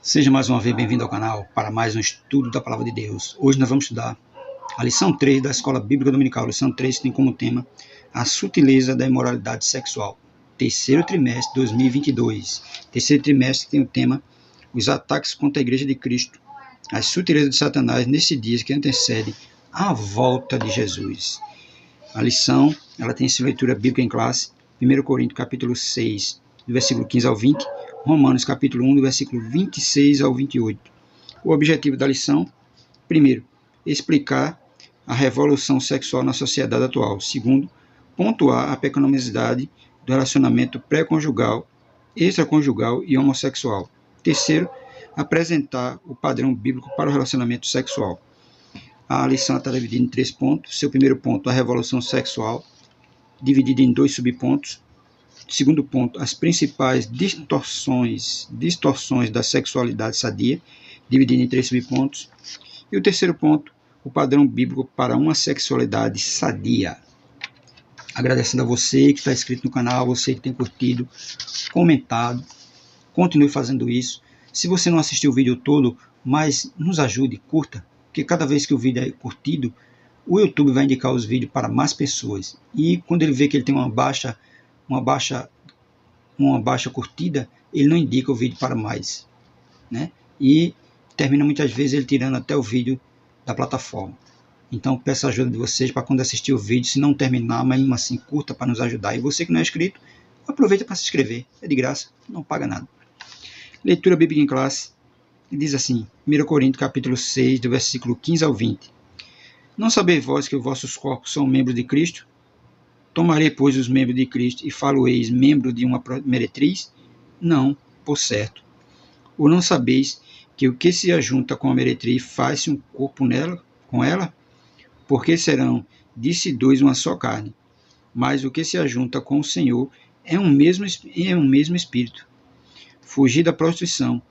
Seja mais uma vez bem-vindo ao canal para mais um estudo da Palavra de Deus. Hoje nós vamos estudar a lição 3 da Escola Bíblica Dominical. A lição 3 tem como tema a sutileza da imoralidade sexual. Terceiro trimestre de 2022. Terceiro trimestre tem o tema os ataques contra a Igreja de Cristo, as sutilezas de Satanás nesses dias que antecedem a volta de Jesus. A lição ela tem sua leitura bíblica em classe, 1 Coríntios capítulo 6, do versículo 15 ao 20, Romanos capítulo 1, do versículo 26 ao 28. O objetivo da lição, primeiro, explicar a revolução sexual na sociedade atual. Segundo, pontuar a pecaminosidade do relacionamento pré-conjugal, extraconjugal e homossexual. Terceiro, apresentar o padrão bíblico para o relacionamento sexual. A lição está dividida em 3 pontos. Seu primeiro ponto, a revolução sexual, dividida em 2 subpontos. Segundo ponto, as principais distorções da sexualidade sadia, dividida em 3 subpontos. E o terceiro ponto, o padrão bíblico para uma sexualidade sadia. Agradecendo a você que está inscrito no canal, você que tem curtido, comentado, continue fazendo isso. Se você não assistiu o vídeo todo, mas nos ajude, curta, porque cada vez que o vídeo é curtido, o YouTube vai indicar os vídeos para mais pessoas. E quando ele vê que ele tem uma baixa curtida, ele não indica o vídeo para mais, né? E termina muitas vezes ele tirando até o vídeo da plataforma. Então peço a ajuda de vocês para quando assistir o vídeo, se não terminar, mas mesmo assim curta para nos ajudar. E você que não é inscrito, aproveita para se inscrever, é de graça, não paga nada. Leitura bíblica em classe, diz assim, 1 Coríntios capítulo 6, do versículo 15 ao 20. Não sabeis vós que os vossos corpos são membros de Cristo? Tomarei, pois, os membros de Cristo e falo-eis membro de uma meretriz? Não, por certo. Ou não sabeis que o que se ajunta com a meretriz faz-se um corpo com ela? Porque serão, disse dois, uma só carne. Mas o que se ajunta com o Senhor é um mesmo espírito. Fugir da prostituição.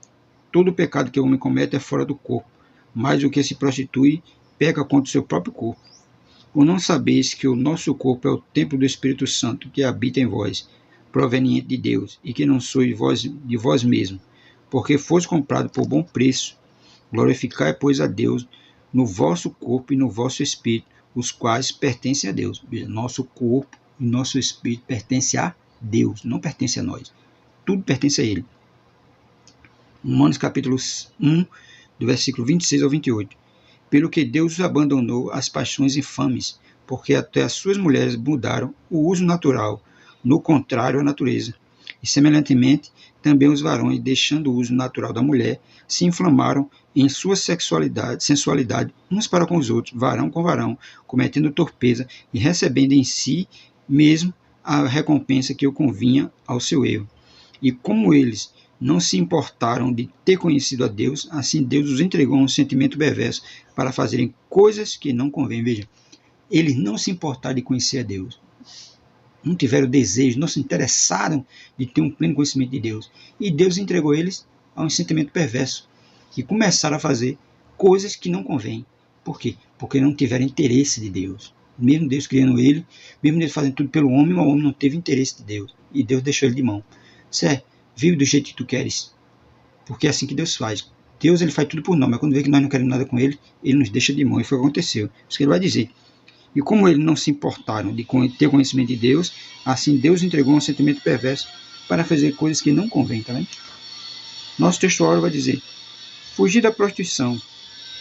Todo pecado que o homem comete é fora do corpo, mas o que se prostitui peca contra o seu próprio corpo. Ou não sabeis que o nosso corpo é o templo do Espírito Santo que habita em vós, proveniente de Deus, e que não sois de vós mesmos, porque foste comprado por bom preço. Glorificai, pois, a Deus no vosso corpo e no vosso espírito, os quais pertencem a Deus. Nosso corpo e nosso espírito pertencem a Deus, não pertence a nós. Tudo pertence a Ele. Romanos capítulo 1, do versículo 26 ao 28. Pelo que Deus os abandonou às paixões infames, porque até as suas mulheres mudaram o uso natural, no contrário à natureza. E semelhantemente, também os varões, deixando o uso natural da mulher, se inflamaram em sua sensualidade, uns para com os outros, varão com varão, cometendo torpeza e recebendo em si mesmo a recompensa que o convinha ao seu erro. E como eles não se importaram de ter conhecido a Deus, assim Deus os entregou a um sentimento perverso para fazerem coisas que não convêm. Veja, eles não se importaram de conhecer a Deus, não tiveram desejo, não se interessaram de ter um pleno conhecimento de Deus, e Deus entregou eles a um sentimento perverso, e começaram a fazer coisas que não convêm. Por quê? Porque não tiveram interesse de Deus. Mesmo Deus criando ele, mesmo Deus fazendo tudo pelo homem, o homem não teve interesse de Deus, e Deus deixou ele de mão. Certo? Vive do jeito que tu queres, porque é assim que Deus faz. Deus ele faz tudo por nós, mas quando vê que nós não queremos nada com ele, ele nos deixa de mão, e foi o que aconteceu. Isso que ele vai dizer. E como eles não se importaram de ter conhecimento de Deus, assim Deus entregou um sentimento perverso para fazer coisas que não convêm, tá vendo? Nosso textuário vai dizer, fugir da prostituição.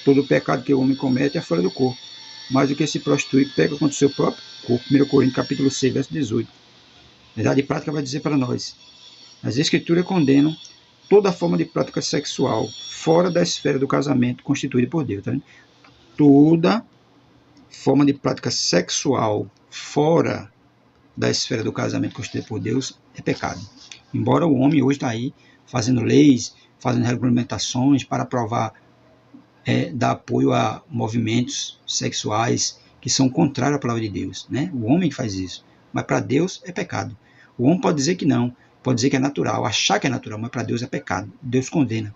Todo pecado que o homem comete é fora do corpo, mas o que se prostitui peca contra o seu próprio corpo. 1 Coríntios capítulo 6, verso 18. Verdade e prática vai dizer para nós, as Escrituras condenam toda forma de prática sexual fora da esfera do casamento constituída por Deus. Tá vendo? Toda forma de prática sexual fora da esfera do casamento constituída por Deus é pecado. Embora o homem hoje está aí fazendo leis, fazendo regulamentações para dar apoio a movimentos sexuais que são contrários à palavra de Deus, né? O homem faz isso, mas para Deus é pecado. O homem pode dizer que não, pode dizer que é natural, achar que é natural, mas para Deus é pecado. Deus condena.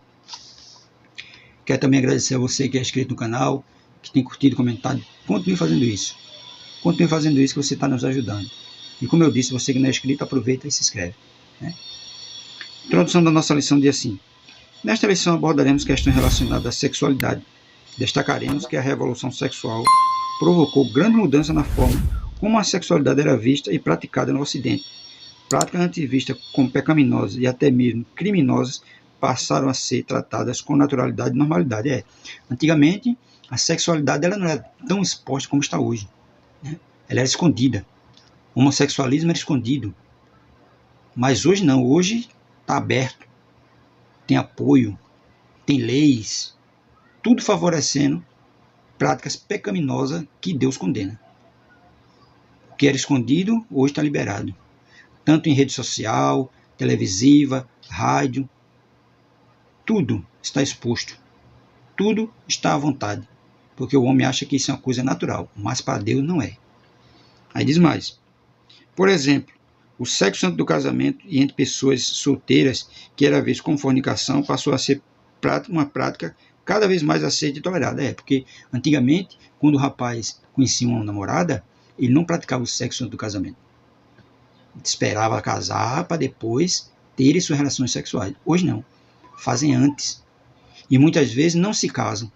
Quero também agradecer a você que é inscrito no canal, que tem curtido, comentado. Continue fazendo isso. Continue fazendo isso que você está nos ajudando. E como eu disse, você que não é inscrito, aproveita e se inscreve, né? Introdução da nossa lição diz assim. Nesta lição abordaremos questões relacionadas à sexualidade. Destacaremos que a revolução sexual provocou grande mudança na forma como a sexualidade era vista e praticada no Ocidente. Práticas antes vistas como pecaminosas e até mesmo criminosas passaram a ser tratadas com naturalidade e normalidade. Antigamente, a sexualidade ela não era tão exposta como está hoje, né? Ela era escondida. O homossexualismo era escondido. Mas hoje não, hoje está aberto. Tem apoio, tem leis, tudo favorecendo práticas pecaminosas que Deus condena. O que era escondido, hoje está liberado. Tanto em rede social, televisiva, rádio, tudo está exposto. Tudo está à vontade. Porque o homem acha que isso é uma coisa natural, mas para Deus não é. Aí diz mais. Por exemplo, o sexo antes do casamento e entre pessoas solteiras, que era visto como fornicação, passou a ser uma prática cada vez mais aceita e tolerada. Porque antigamente, quando o rapaz conhecia uma namorada, ele não praticava o sexo antes do casamento. Ele esperava casar para depois terem suas relações sexuais. Hoje não. Fazem antes. E muitas vezes não se casam.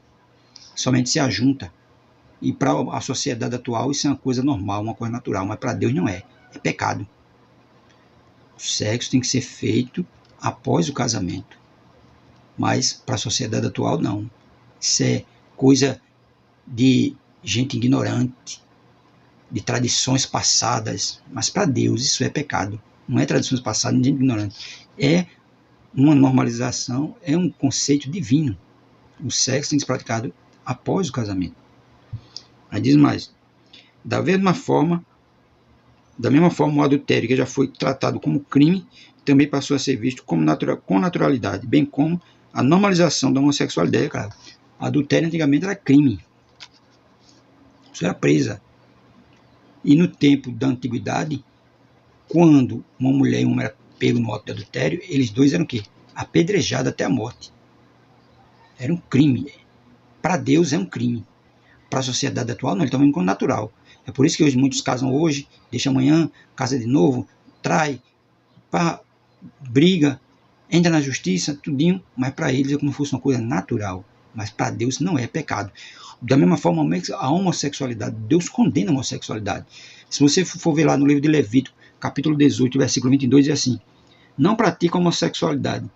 Somente se ajuntam. E para a sociedade atual isso é uma coisa normal, uma coisa natural. Mas para Deus não é. É pecado. O sexo tem que ser feito após o casamento. Mas para a sociedade atual não. Isso é coisa de gente ignorante, de tradições passadas. Mas para Deus isso é pecado. Não é tradições passadas de gente ignorante. É uma normalização, é um conceito divino. O sexo tem que ser praticado após o casamento. Aí diz mais. Da mesma forma, o adultério, que já foi tratado como crime, também passou a ser visto com naturalidade, bem como a normalização da homossexualidade. Cara, adultério antigamente era crime. Isso era presa. E no tempo da antiguidade, quando uma mulher e um homem eram pegos no ato de adultério, eles dois eram o quê? Apedrejados até a morte. Era um crime. Para Deus é um crime. Para a sociedade atual, não, ele está vendo como natural. É por isso que hoje muitos casam hoje, deixa amanhã, casa de novo, trai, briga, entra na justiça, tudinho, mas para eles é como se fosse uma coisa natural. Mas para Deus não é pecado. Da mesma forma, a homossexualidade, Deus condena a homossexualidade. Se você for ver lá no livro de Levítico, capítulo 18, versículo 22, diz assim: não pratica homossexualidade,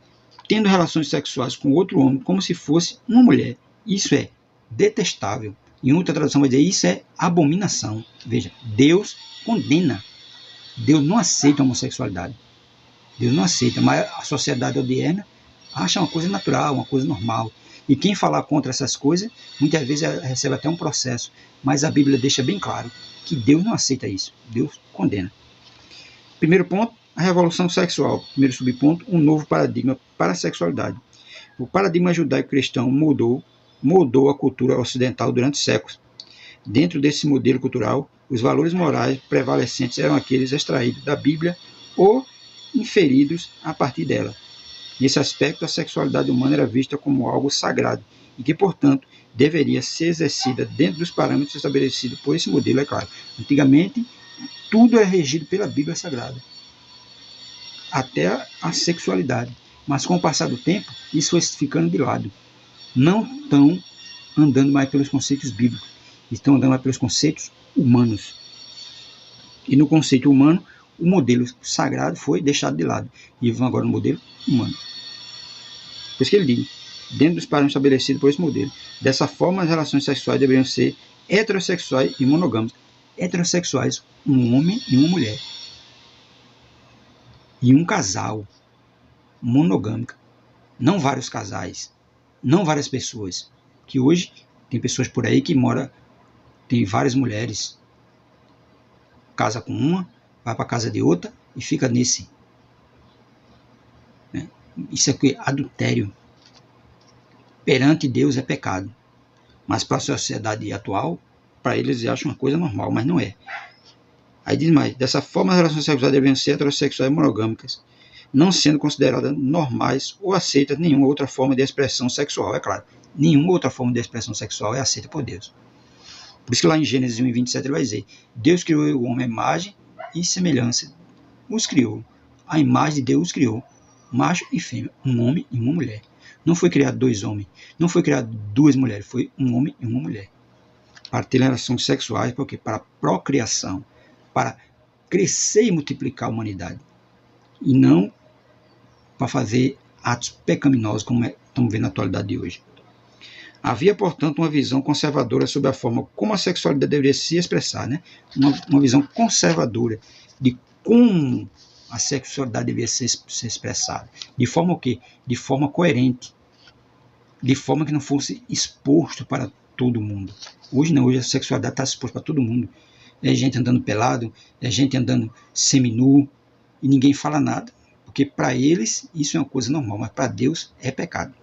tendo relações sexuais com outro homem como se fosse uma mulher. Isso é detestável. Em outra tradução vai dizer, isso é abominação. Veja, Deus condena. Deus não aceita a homossexualidade. Deus não aceita, mas a sociedade odierna acha uma coisa natural, uma coisa normal. E quem falar contra essas coisas, muitas vezes recebe até um processo. Mas a Bíblia deixa bem claro que Deus não aceita isso. Deus condena. Primeiro ponto, a revolução sexual. Primeiro subponto, um novo paradigma para a sexualidade. O paradigma judaico-cristão moldou a cultura ocidental durante séculos. Dentro desse modelo cultural, os valores morais prevalecentes eram aqueles extraídos da Bíblia ou inferidos a partir dela. Nesse aspecto, a sexualidade humana era vista como algo sagrado e que, portanto, deveria ser exercida dentro dos parâmetros estabelecidos por esse modelo, é claro. Antigamente, tudo era regido pela Bíblia Sagrada, até a sexualidade. Mas com o passar do tempo, isso foi ficando de lado. Não estão andando mais pelos conceitos bíblicos, estão andando mais pelos conceitos humanos. E no conceito humano, o modelo sagrado foi deixado de lado. E vão agora no modelo humano. Por isso que ele diz, dentro dos parâmetros estabelecidos por esse modelo. Dessa forma, as relações sexuais deveriam ser heterossexuais e monogâmicas. Heterossexuais, um homem e uma mulher. E um casal. Monogâmica. Não vários casais. Não várias pessoas. Que hoje tem pessoas por aí que moram, tem várias mulheres. Casa com uma, vai para a casa de outra e fica nesse. Né? Isso aqui é adultério. Perante Deus é pecado. Mas para a sociedade atual, para eles acham uma coisa normal, mas não é. Aí diz mais, dessa forma as relações sexuais devem ser heterossexuais e monogâmicas, não sendo consideradas normais ou aceitas nenhuma outra forma de expressão sexual. É claro, nenhuma outra forma de expressão sexual é aceita por Deus. Por isso que lá em Gênesis 1:27 ele vai dizer, Deus criou o homem à imagem e semelhança, os criou. A imagem de Deus os criou, macho e fêmea, um homem e uma mulher. Não foi criado 2 homens, não foi criado 2 mulheres, foi um homem e uma mulher. Para ter relações sexuais, por quê? Para procriação, para crescer e multiplicar a humanidade. E não para fazer atos pecaminosos, como estamos vendo na atualidade de hoje. Havia, portanto, uma visão conservadora sobre a forma como a sexualidade deveria se expressar, né? Uma visão conservadora de como a sexualidade deveria ser expressada. De forma o quê? De forma coerente. De forma que não fosse exposto para todo mundo. Hoje não, hoje a sexualidade está exposta para todo mundo. É gente andando pelado, é gente andando seminu, e ninguém fala nada. Porque para eles isso é uma coisa normal, mas para Deus é pecado.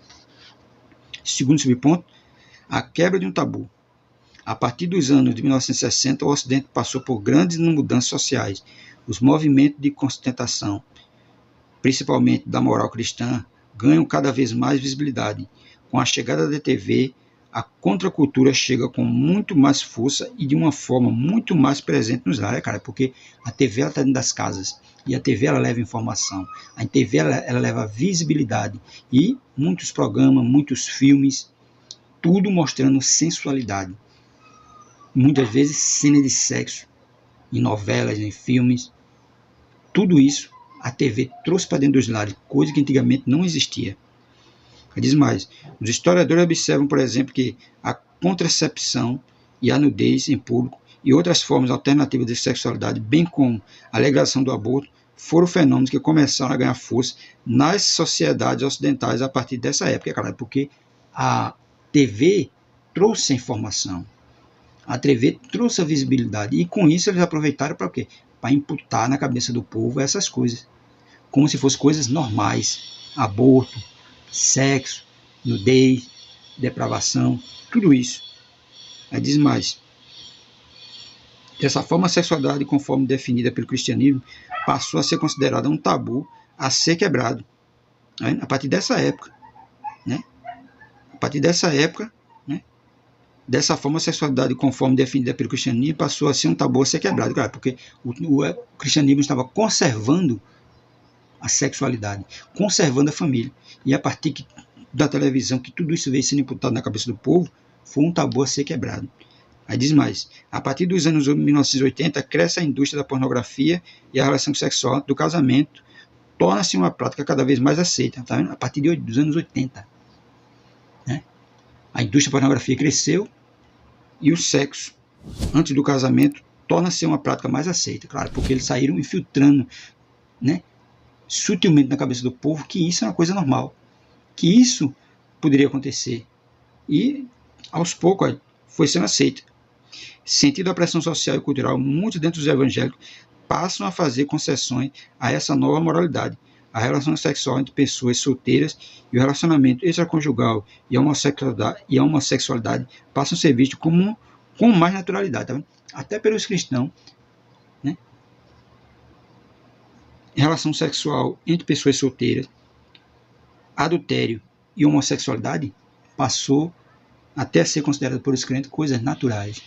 Segundo subponto, a quebra de um tabu. A partir dos anos de 1960, o Ocidente passou por grandes mudanças sociais. Os movimentos de constatação, principalmente da moral cristã, ganham cada vez mais visibilidade. Com a chegada da TV, a contracultura chega com muito mais força e de uma forma muito mais presente nos lares, cara, porque a TV está dentro das casas e a TV ela leva informação, a TV ela leva visibilidade e muitos programas, muitos filmes, tudo mostrando sensualidade. Muitas vezes cena de sexo, em novelas, em filmes, tudo isso a TV trouxe para dentro dos lares, coisa que antigamente não existia. Diz mais, os historiadores observam, por exemplo, que a contracepção e a nudez em público e outras formas alternativas de sexualidade, bem como a legalização do aborto, foram fenômenos que começaram a ganhar força nas sociedades ocidentais a partir dessa época, claro, porque a TV trouxe a informação, a TV trouxe a visibilidade, e com isso eles aproveitaram para quê? Para imputar na cabeça do povo essas coisas, como se fossem coisas normais, aborto, sexo, nudez, depravação, tudo isso. Aí diz mais, dessa forma a sexualidade, conforme definida pelo cristianismo, passou a ser considerada um tabu a ser quebrado. A partir dessa época, né? A partir dessa época, né? Dessa forma a sexualidade, conforme definida pelo cristianismo, passou a ser um tabu a ser quebrado, claro, porque o cristianismo estava conservando a sexualidade, conservando a família. E a partir da televisão, que tudo isso veio sendo imputado na cabeça do povo, foi um tabu a ser quebrado. Aí diz mais, a partir dos anos 1980, cresce a indústria da pornografia e a relação sexual do casamento torna-se uma prática cada vez mais aceita, tá vendo? A partir dos anos 80. Né? A indústria da pornografia cresceu e o sexo, antes do casamento, torna-se uma prática mais aceita, claro, porque eles saíram infiltrando, né? Sutilmente na cabeça do povo que isso é uma coisa normal, que isso poderia acontecer, e aos poucos foi sendo aceito. Sentindo a pressão social e cultural, muitos dentro dos evangélicos passam a fazer concessões a essa nova moralidade. A relação sexual entre pessoas solteiras e o relacionamento extraconjugal e a homossexualidade passam a ser vistos com mais naturalidade, tá vendo? Até pelos cristãos, né? Relação sexual entre pessoas solteiras, adultério e homossexualidade passou até a ser considerado por os crentes coisas naturais.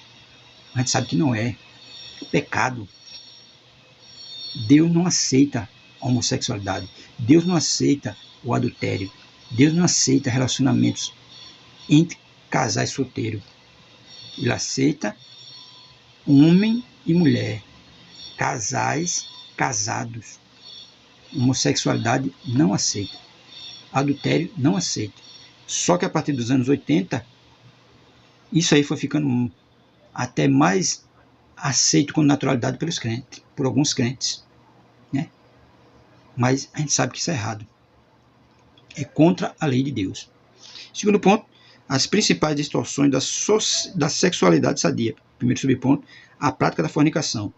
A gente sabe que não é. Pecado. Deus não aceita a homossexualidade. Deus não aceita o adultério. Deus não aceita relacionamentos entre casais solteiros. Ele aceita homem e mulher, casais casados. Homossexualidade não aceita. Adultério não aceita. Só que a partir dos anos 80, isso aí foi ficando até mais aceito com naturalidade pelos crentes, por alguns crentes, né? Mas a gente sabe que isso é errado. É contra a lei de Deus. Segundo ponto, as principais distorções da sexualidade sadia. Primeiro subponto, a prática da fornicação.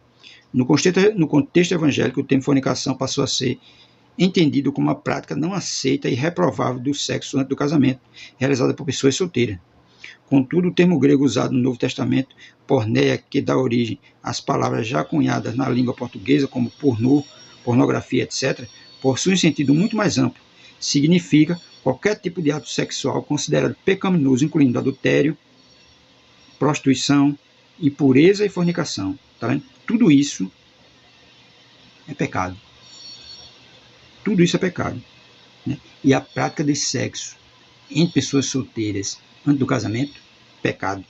No contexto evangélico, o termo fornicação passou a ser entendido como uma prática não aceita e reprovável do sexo antes do casamento, realizada por pessoas solteiras. Contudo, o termo grego usado no Novo Testamento, porneia, que dá origem às palavras já cunhadas na língua portuguesa, como pornô, pornografia, etc., possui um sentido muito mais amplo. Significa qualquer tipo de ato sexual considerado pecaminoso, incluindo adultério, prostituição, impureza e fornicação. Tá vendo? Tudo isso é pecado. Tudo isso é pecado. Né? E a prática de sexo entre pessoas solteiras antes do casamento, pecado.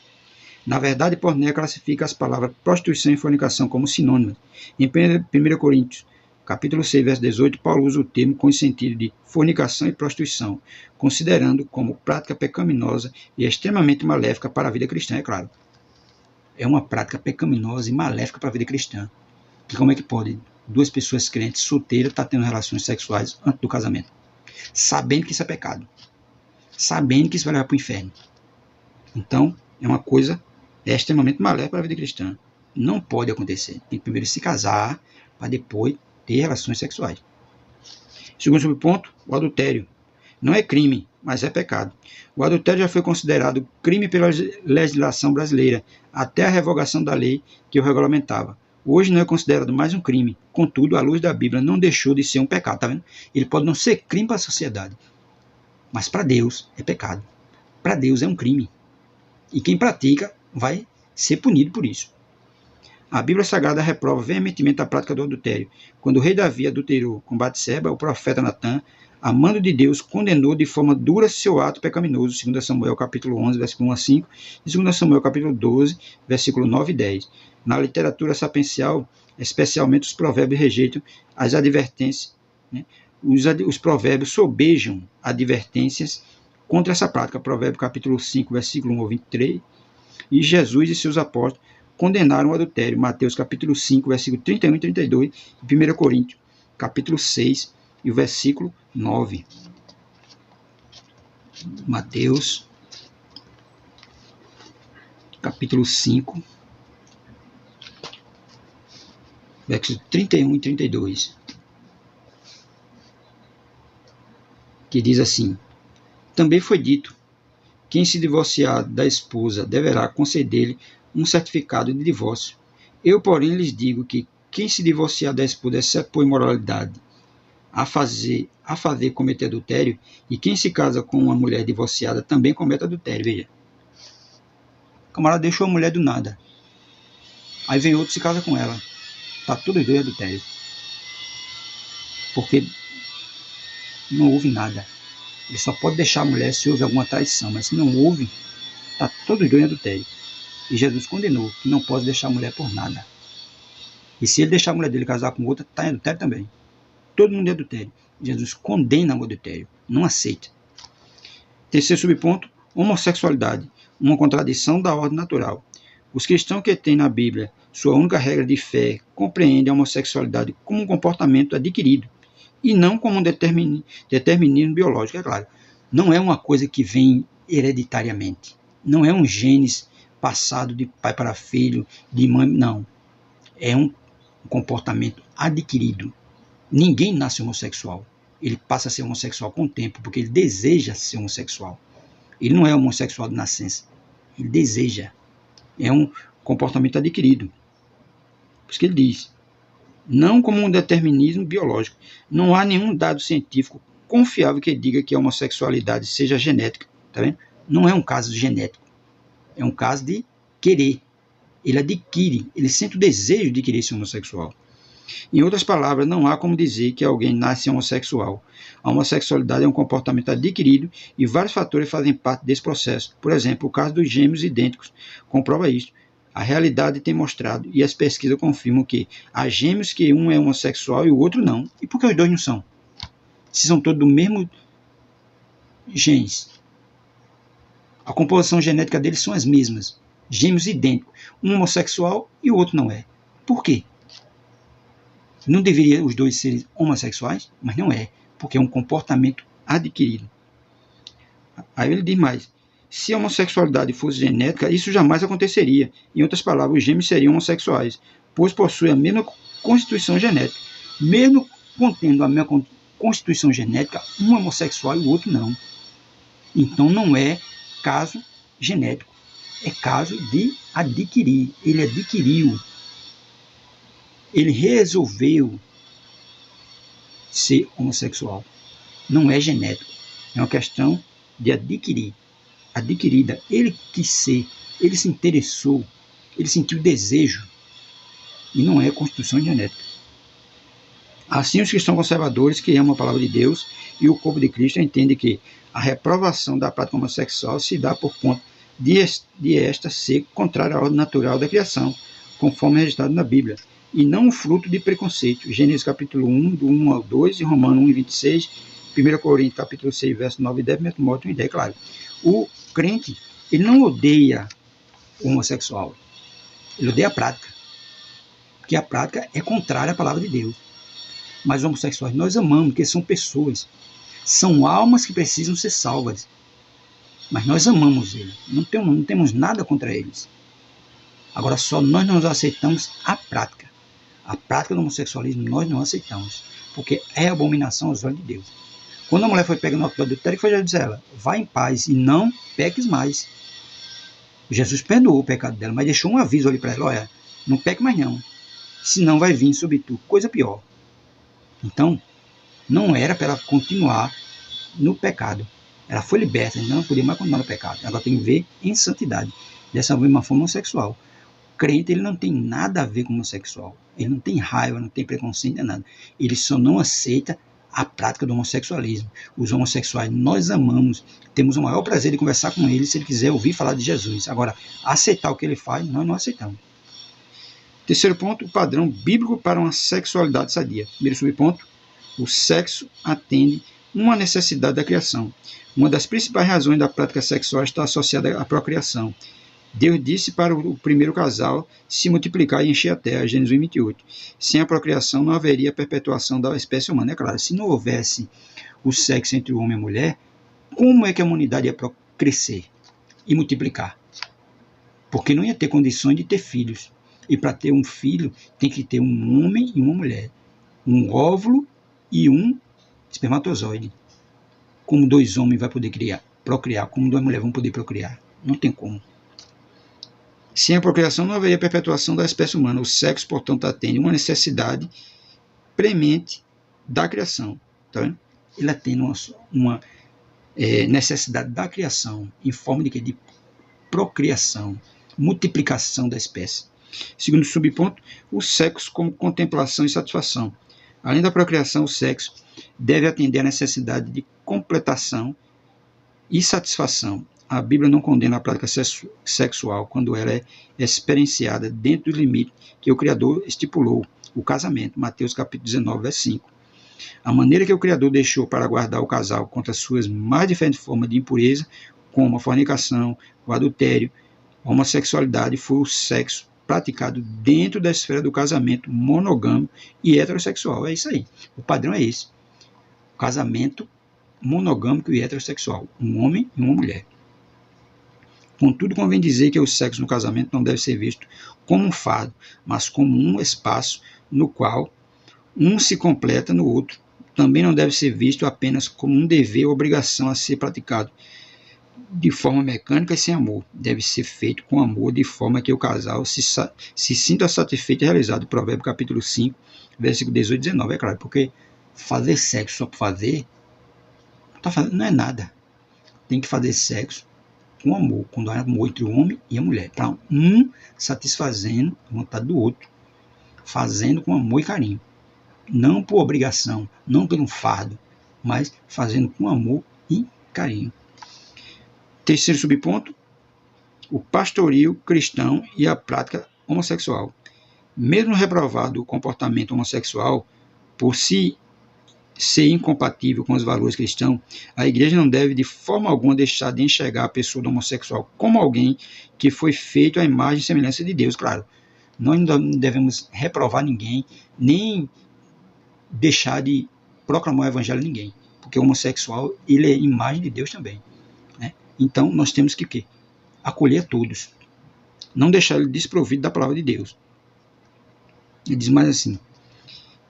Na verdade, Porneia classifica as palavras prostituição e fornicação como sinônimas. Em 1 Coríntios, capítulo 6, verso 18, Paulo usa o termo com o sentido de fornicação e prostituição, considerando como prática pecaminosa e extremamente maléfica para a vida cristã, é claro. É uma prática pecaminosa e maléfica para a vida cristã. E como é que pode duas pessoas crentes solteiras estar tendo relações sexuais antes do casamento? Sabendo que isso é pecado. Sabendo que isso vai levar para o inferno. Então, é uma coisa extremamente maléfica para a vida cristã. Não pode acontecer. Tem que primeiro se casar para depois ter relações sexuais. Segundo subponto, o adultério. Não é crime, mas é pecado. O adultério já foi considerado crime pela legislação brasileira, até a revogação da lei que o regulamentava. Hoje não é considerado mais um crime. Contudo, à luz da Bíblia, não deixou de ser um pecado. Tá vendo? Ele pode não ser crime para a sociedade, mas para Deus é pecado. Para Deus é um crime. E quem pratica vai ser punido por isso. A Bíblia Sagrada reprova veementemente a prática do adultério. Quando o rei Davi adulterou com Batseba, o profeta Natã, a mando de Deus, condenou de forma dura seu ato pecaminoso, 2 Samuel capítulo 11, versículo 1 a 5, e 2 Samuel capítulo 12, versículo 9 e 10. Na literatura sapiencial, especialmente os provérbios rejeitam as advertências, né? Os provérbios sobejam advertências contra essa prática. Provérbio capítulo 5, versículo 1 ao 23, e Jesus e seus apóstolos condenaram o adultério. Mateus capítulo 5, versículo 31 e 32, e 1 Coríntios capítulo 6, e o versículo 9. Mateus capítulo 5, versículo 31 e 32, que diz assim: também foi dito, quem se divorciar da esposa deverá conceder-lhe um certificado de divórcio. Eu, porém, lhes digo que quem se divorciar da esposa, exceto por imoralidade, a fazer cometer adultério, e quem se casa com uma mulher divorciada também comete adultério. Veja, o camarada deixou a mulher do nada, aí vem outro e se casa com ela, está tudo dois adultério, porque não houve nada. Ele só pode deixar a mulher se houve alguma traição, mas se não houve, está todos dois em adultério. E Jesus condenou que não pode deixar a mulher por nada. E se ele deixar a mulher dele casar com outra, está em adultério também. Todo mundo é adultério. Jesus condena o adultério, não aceita. Terceiro subponto, homossexualidade, uma contradição da ordem natural. Os cristãos que têm na Bíblia sua única regra de fé compreendem a homossexualidade como um comportamento adquirido e não como um determinismo biológico, é claro. Não é uma coisa que vem hereditariamente. Não é um genes passado de pai para filho, de mãe, não. É um comportamento adquirido. Ninguém nasce homossexual. Ele passa a ser homossexual com o tempo, porque ele deseja ser homossexual. Ele não é homossexual de nascença. Ele deseja. É um comportamento adquirido. Por isso que ele diz, não como um determinismo biológico. Não há nenhum dado científico confiável que diga que a homossexualidade seja genética. Tá vendo? Não é um caso genético. É um caso de querer. Ele adquire, ele sente o desejo de querer ser homossexual. Em outras palavras, não há como dizer que alguém nasce homossexual. A homossexualidade é um comportamento adquirido e vários fatores fazem parte desse processo. Por exemplo, o caso dos gêmeos idênticos comprova isso. A realidade tem mostrado, e as pesquisas confirmam que há gêmeos que um é homossexual e o outro não. E por que os dois não são? Se são todos do mesmo genes. A composição genética deles são as mesmas. Gêmeos idênticos. Um homossexual e o outro não é. Por quê? Não deveriam os dois serem homossexuais? Mas não é. Porque é um comportamento adquirido. Aí ele diz mais. Se a homossexualidade fosse genética, isso jamais aconteceria. Em outras palavras, os gêmeos seriam homossexuais, pois possuem a mesma constituição genética. Mesmo contendo a mesma constituição genética, um é homossexual e o outro não. Então não é caso genético. É caso de adquirir. Ele adquiriu. Ele resolveu ser homossexual. Não é genético. É uma questão de adquirir. Adquirida. Ele quis ser. Ele se interessou. Ele sentiu desejo. E não é constituição genética. Assim, os cristãos conservadores que amam a palavra de Deus e o corpo de Cristo entendem que a reprovação da prática homossexual se dá por conta de esta ser contrária à ordem natural da criação, conforme registrado na Bíblia, e não o fruto de preconceito. Gênesis capítulo 1, do 1 ao 2, e Romanos 1, 26, 1 Coríntios capítulo 6, verso 9 e 10, 1 Timóteo 1 e 10, claro. O crente, ele não odeia o homossexual, ele odeia a prática, porque a prática é contrária à palavra de Deus. Mas os homossexuais nós amamos, porque são pessoas, são almas que precisam ser salvas. Mas nós amamos eles, não temos nada contra eles. Agora só nós não aceitamos a prática. A prática do homossexualismo nós não aceitamos, porque é abominação aos olhos de Deus. Quando a mulher foi pega no ato do adultério, foi já dizer a ela, vá em paz e não peques mais. Jesus perdoou o pecado dela, mas deixou um aviso ali para ela, olha, não peque mais não, senão vai vir sobre tu coisa pior. Então, não era para ela continuar no pecado. Ela foi liberta, não podia mais continuar no pecado. Ela tem que viver em santidade. Dessa mesma forma, homossexual. O crente, ele não tem nada a ver com o homossexual. Ele não tem raiva, não tem preconceito, nem nada. Ele só não aceita a prática do homossexualismo. Os homossexuais nós amamos, temos o maior prazer de conversar com eles se ele quiser ouvir falar de Jesus. Agora, aceitar o que ele faz, nós não aceitamos. Terceiro ponto, o padrão bíblico para uma sexualidade sadia. Primeiro subponto, o sexo atende uma necessidade da criação. Uma das principais razões da prática sexual está associada à procriação. Deus disse para o primeiro casal se multiplicar e encher a terra, Gênesis 1, 28. Sem a procriação não haveria perpetuação da espécie humana. É claro, se não houvesse o sexo entre o homem e a mulher, como é que a humanidade ia crescer e multiplicar? Porque não ia ter condições de ter filhos. E para ter um filho, tem que ter um homem e uma mulher. Um óvulo e um espermatozoide. Como dois homens vão poder procriar, como duas mulheres vão poder procriar? Não tem como. Sem a procriação não haveria perpetuação da espécie humana. O sexo, portanto, atende uma necessidade premente da criação. Tá vendo? Ele atende uma necessidade da criação, em forma de quê? De procriação, multiplicação da espécie. Segundo subponto, o sexo como contemplação e satisfação. Além da procriação, o sexo deve atender à necessidade de completação e satisfação. A Bíblia não condena a prática sexual quando ela é experienciada dentro do limite que o Criador estipulou, o casamento, Mateus capítulo 19, verso 5. A maneira que o Criador deixou para guardar o casal contra as suas mais diferentes formas de impureza, como a fornicação, o adultério, a homossexualidade, foi o sexo praticado dentro da esfera do casamento monogâmico e heterossexual. É isso aí. O padrão é esse. O casamento monogâmico e heterossexual. Um homem e uma mulher. Contudo, convém dizer que o sexo no casamento não deve ser visto como um fardo, mas como um espaço no qual um se completa no outro. Também não deve ser visto apenas como um dever ou obrigação a ser praticado de forma mecânica e sem amor. Deve ser feito com amor, de forma que o casal se sinta satisfeito e realizado. Provérbio capítulo 5, versículo 18 e 19. É claro, porque fazer sexo só por fazer não é nada. Tem que fazer sexo com amor, quando há amor entre o homem e a mulher, para um satisfazendo a vontade do outro, fazendo com amor e carinho, não por obrigação, não por um fardo, mas fazendo com amor e carinho. Terceiro subponto, o pastorio cristão e a prática homossexual. Mesmo reprovado o comportamento homossexual por si ser incompatível com os valores cristãos, a igreja não deve de forma alguma deixar de enxergar a pessoa do homossexual como alguém que foi feito à imagem e semelhança de Deus. Claro, nós não devemos reprovar ninguém, nem deixar de proclamar o evangelho a ninguém, porque o homossexual, ele é imagem de Deus também, né? Então nós temos que quê? Acolher todos, não deixar ele desprovido da palavra de Deus. Ele diz mais assim,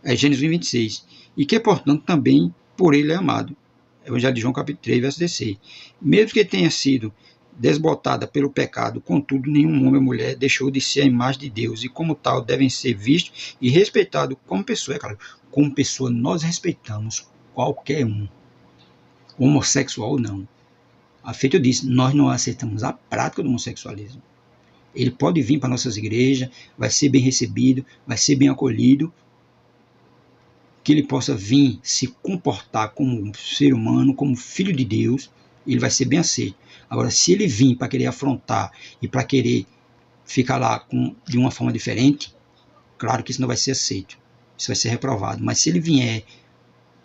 Gênesis 1, 26, e que, portanto, também por ele é amado. Evangelho de João, capítulo 3, verso 16. Mesmo que tenha sido desbotada pelo pecado, contudo, nenhum homem ou mulher deixou de ser a imagem de Deus, e como tal devem ser vistos e respeitados como pessoa. É claro, como pessoa nós respeitamos qualquer um, homossexual ou não. A feito eu disse, nós não aceitamos a prática do homossexualismo. Ele pode vir para nossas igrejas, vai ser bem recebido, vai ser bem acolhido, que ele possa vir se comportar como um ser humano, como filho de Deus, ele vai ser bem aceito. Agora, se ele vir para querer afrontar e para querer ficar lá de uma forma diferente, claro que isso não vai ser aceito, isso vai ser reprovado. Mas se ele vier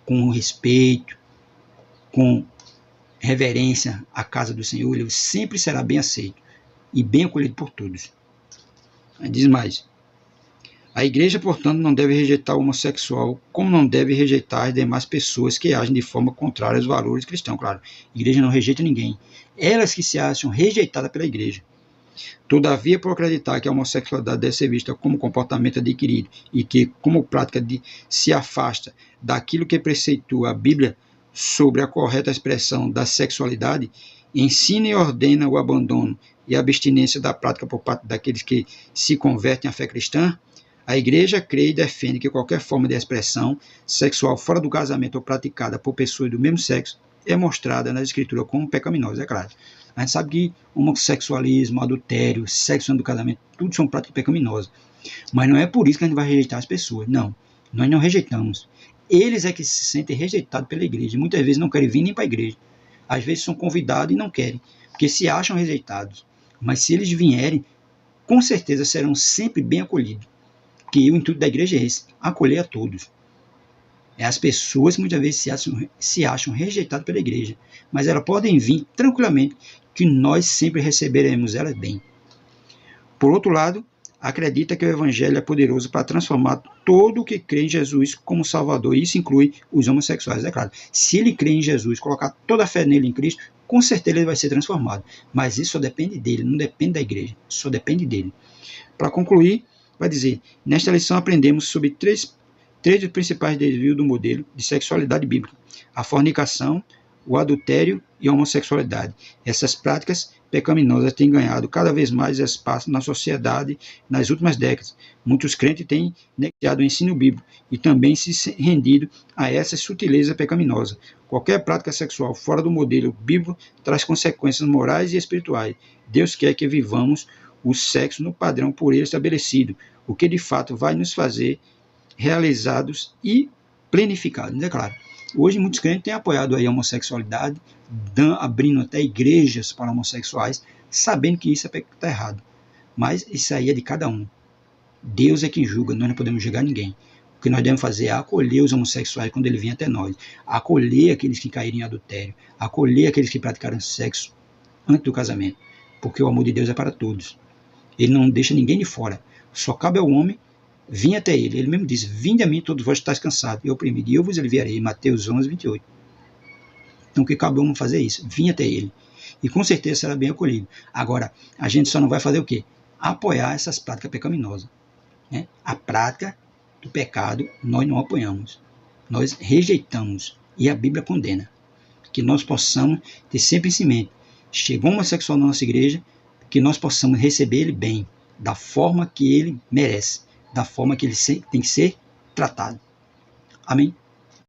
com respeito, com reverência à casa do Senhor, ele sempre será bem aceito e bem acolhido por todos. Diz mais: a igreja, portanto, não deve rejeitar o homossexual, como não deve rejeitar as demais pessoas que agem de forma contrária aos valores cristãos. Claro, a igreja não rejeita ninguém, elas que se acham rejeitadas pela igreja. Todavia, por acreditar que a homossexualidade deve ser vista como comportamento adquirido e que, como prática, se afasta daquilo que preceitua a Bíblia sobre a correta expressão da sexualidade, ensina e ordena o abandono e a abstinência da prática por parte daqueles que se convertem à fé cristã, a igreja crê e defende que qualquer forma de expressão sexual fora do casamento ou praticada por pessoas do mesmo sexo é mostrada na escritura como pecaminosa, é claro. A gente sabe que homossexualismo, adultério, sexo antes do casamento, tudo são práticas pecaminosas. Mas não é por isso que a gente vai rejeitar as pessoas. Não, nós não rejeitamos. Eles é que se sentem rejeitados pela igreja. Muitas vezes não querem vir nem para a igreja. Às vezes são convidados e não querem, porque se acham rejeitados. Mas se eles vierem, com certeza serão sempre bem acolhidos. Porque o intuito da igreja é esse, acolher a todos. É as pessoas que muitas vezes se acham rejeitadas pela igreja, mas elas podem vir tranquilamente, que nós sempre receberemos elas bem. Por outro lado, acredita que o evangelho é poderoso para transformar todo o que crê em Jesus como Salvador, e isso inclui os homossexuais, é claro. Se ele crê em Jesus, colocar toda a fé nele em Cristo, com certeza ele vai ser transformado, mas isso só depende dele, não depende da igreja, só depende dele. Para concluir, vai dizer: nesta lição aprendemos sobre três dos principais desvios do modelo de sexualidade bíblica: a fornicação, o adultério e a homossexualidade. Essas práticas pecaminosas têm ganhado cada vez mais espaço na sociedade nas últimas décadas. Muitos crentes têm negado o ensino bíblico e também se rendido a essa sutileza pecaminosa. Qualquer prática sexual fora do modelo bíblico traz consequências morais e espirituais. Deus quer que vivamos o sexo no padrão por ele estabelecido, o que de fato vai nos fazer realizados e planificados, é claro. Hoje muitos crentes têm apoiado aí a homossexualidade, abrindo até igrejas para homossexuais, sabendo que isso está errado. Mas isso aí é de cada um. Deus é quem julga, nós não podemos julgar ninguém. O que nós devemos fazer é acolher os homossexuais quando ele vem até nós, acolher aqueles que caíram em adultério, acolher aqueles que praticaram sexo antes do casamento, porque o amor de Deus é para todos. Ele não deixa ninguém de fora. Só cabe ao homem vir até ele. Ele mesmo diz: vinde a mim todos vós que estáis cansados e oprimidos, e eu vos aliviarei. Mateus 11, 28. Então o que cabe ao homem fazer é isso: vir até ele. E com certeza será bem acolhido. Agora, a gente só não vai fazer o quê? Apoiar essas práticas pecaminosas. Né? A prática do pecado nós não apoiamos. Nós rejeitamos. E a Bíblia condena. Que nós possamos ter sempre em mente: chegou um homossexual na nossa igreja, que nós possamos receber ele bem, da forma que ele merece, da forma que ele tem que ser tratado. Amém?